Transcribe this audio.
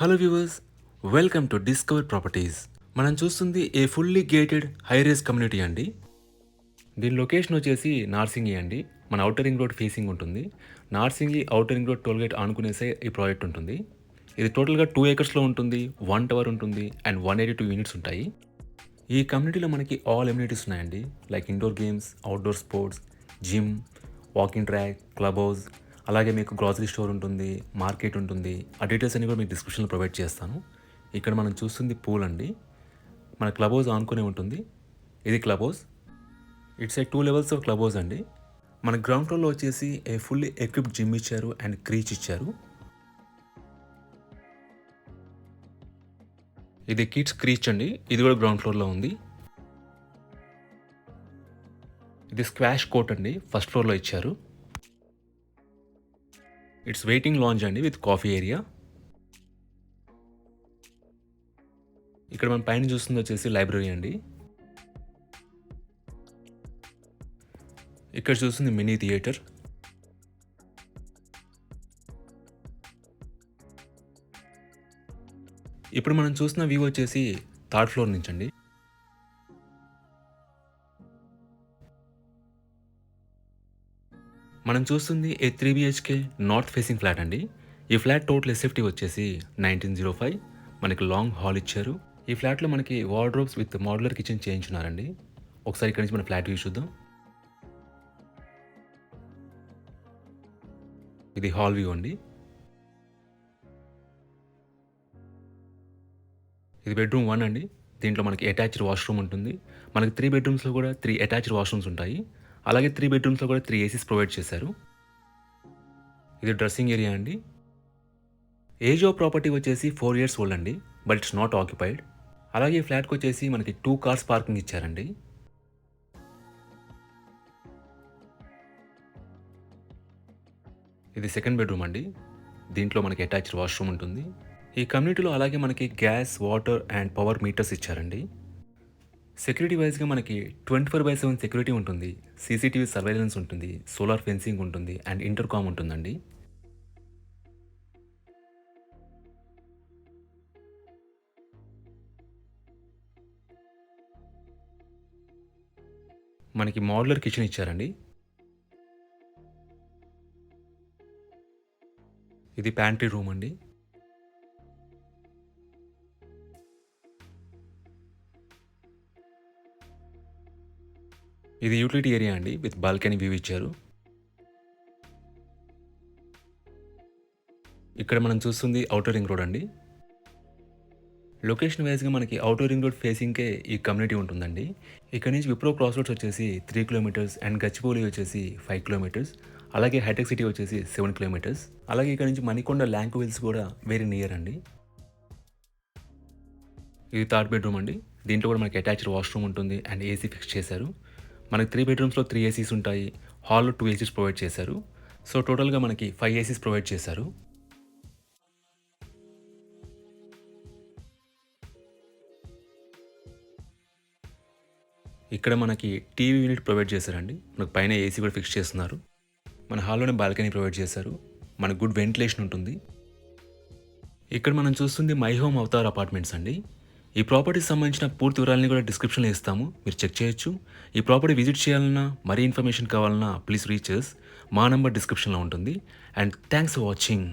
Hello viewers, welcome to discover properties. మనం చూస్తుంది a fully gated high rise community అండి. దీని లొకేషన్ వచ్చేసి నార్సింగి అండి. మన ఔటర్ రింగ్ రోడ్ ఫేసింగ్ ఉంటుంది. Narsingi outer ring road tollgate ఆనుకునేసే ఈ ప్రాజెక్ట్ ఉంటుంది. ఇది టోటల్గా 2 ఏకర్స్లో ఉంటుంది, 1 టవర్ ఉంటుంది అండ్ 182 యూనిట్స్ ఉంటాయి. ఈ కమ్యూనిటీలో మనకి ఆల్ ఎమ్యూనిటీస్ ఉన్నాయండి, like indoor games, outdoor sports, gym, walking track, club house, అలాగే మీకు గ్రాసరీ స్టోర్ ఉంటుంది, మార్కెట్ ఉంటుంది. ఆ డీటెయిల్స్ అన్ని కూడా మీకు డిస్క్రిప్షన్లో ప్రొవైడ్ చేస్తాను. ఇక్కడ మనం చూస్తుంది పూల్ అండి. మన క్లబ్ హౌస్ ఆనుకునే ఉంటుంది. ఇది club house. It's a 2 levels of club house అండి. మన గ్రౌండ్ ఫ్లోర్లో వచ్చేసి ఏ ఫుల్లీ ఎక్విప్డ్ జిమ్ ఇచ్చారు అండ్ క్రీచ్ ఇచ్చారు. ఇది కిడ్స్ క్రీచ్ అండి. ఇది కూడా గ్రౌండ్ ఫ్లోర్లో ఉంది. ఇది స్క్వాష్ కోర్ట్ అండి, ఫస్ట్ ఫ్లోర్లో ఇచ్చారు. ఇట్స్ వెయిటింగ్ లాంజ్ అండి విత్ కాఫీ ఏరియా. ఇక్కడ మనం పైన చూస్తుంది వచ్చేసి లైబ్రరీ అండి. ఇక్కడ చూస్తుంది మినీ థియేటర్. ఇప్పుడు మనం చూస్తున్న వ్యూ వచ్చేసి థర్డ్ ఫ్లోర్ నుంచి అండి. మనం చూస్తుంది ఏ 3 BHK నార్త్ ఫేసింగ్ ఫ్లాట్ అండి. ఈ ఫ్లాట్ టోటల్ ఎస్ఎఫ్టీ వచ్చేసి 1905. మనకి లాంగ్ హాల్ ఇచ్చారు. ఈ ఫ్లాట్లో మనకి వార్డ్రోబ్స్ విత్ మోడ్యులర్ కిచెన్ చేయించున్నారండి. ఒకసారి ఇక్కడ నుంచి మన ఫ్లాట్ వ్యూ చూద్దాం. ఇది హాల్ వ్యూ అండి. ఇది బెడ్రూమ్ 1 అండి. దీంట్లో మనకి అటాచ్డ్ వాష్రూమ్ ఉంటుంది. మనకి 3 బెడ్రూమ్స్లో కూడా 3 అటాచ్డ్ వాష్రూమ్స్ ఉంటాయి. అలాగే 3 బెడ్రూమ్స్లో కూడా 3 ఏసీస్ ప్రొవైడ్ చేశారు. ఇది డ్రెస్సింగ్ ఏరియా అండి. ఏజ్ ఆఫ్ ప్రాపర్టీ వచ్చేసి 4 years ఓల్డ్ అండి, బట్ ఇట్స్ నాట్ ఆక్యుపైడ్. అలాగే ఈ ఫ్లాట్కి వచ్చేసి మనకి 2 కార్స్ పార్కింగ్ ఇచ్చారండి. ఇది సెకండ్ బెడ్రూమ్ అండి. దీంట్లో మనకి అటాచ్డ్ వాష్రూమ్ ఉంటుంది. ఈ కమ్యూనిటీలో అలాగే మనకి gas, water and power meters ఇచ్చారండి. సెక్యూరిటీ వైజ్గా మనకి 24/7 సెక్యూరిటీ ఉంటుంది, సీసీటీవీ సర్వేలెన్స్ ఉంటుంది, సోలార్ ఫెన్సింగ్ ఉంటుంది అండ్ ఇంటర్కామ్ ఉంటుందండి. మనకి మోడ్యులర్ కిచెన్ ఇచ్చారండి. ఇది ప్యాంట్రీ రూమ్ అండి. ఇది యూటిలిటీ ఏరియా అండి విత్ బాల్కనీ వ్యూ ఇచ్చారు. ఇక్కడ మనం చూస్తుంది ఔటర్ రింగ్ రోడ్ అండి. లొకేషన్ వైజ్గా మనకి ఔటర్ రింగ్ రోడ్ ఫేసింగ్కే ఈ కమ్యూనిటీ ఉంటుందండి. ఇక్కడ నుంచి విప్రో క్రాస్ రోడ్స్ వచ్చేసి 3 kilometers అండ్ గచ్చిబౌలి వచ్చేసి 5 kilometers. అలాగే హైటెక్ సిటీ వచ్చేసి 7 kilometers. అలాగే ఇక్కడ నుంచి మణికొండ ల్యాంక్ విల్స్ కూడా వెరీ నియర్ అండి. ఇది థర్డ్ బెడ్రూమ్ అండి. దీంట్లో కూడా మనకి అటాచ్డ్ వాష్రూమ్ ఉంటుంది అండ్ ఏసీ ఫిక్స్ చేశారు. మనకి 3 bedrooms 3 ఏసీస్ ఉంటాయి. హాల్లో 2 ఏసీస్ ప్రొవైడ్ చేశారు. సో టోటల్గా మనకి 5 ఏసీస్ ప్రొవైడ్ చేశారు. ఇక్కడ మనకి టీవీ యూనిట్ ప్రొవైడ్ చేశారండి. మనకు పైన ఏసీ కూడా ఫిక్స్ చేస్తున్నారు. మన హాల్లోనే బాల్కనీ ప్రొవైడ్ చేశారు. మనకు గుడ్ వెంటిలేషన్ ఉంటుంది. ఇక్కడ మనం చూస్తుంది మై హోమ్ అవతార్ అపార్ట్మెంట్స్ అండి. ఈ ప్రాపర్టీకి సంబంధించిన పూర్తి వివరాలని కూడా డిస్క్రిప్షన్లో ఇస్తాము, మీరు చెక్ చేయొచ్చు. ఈ ప్రాపర్టీ విజిట్ చేయాలన్నా, మరీ ఇన్ఫర్మేషన్ కావాలన్నా ప్లీజ్ రీచ్ అస్. మా నంబర్ డిస్క్రిప్షన్లో ఉంటుంది. And thanks for watching.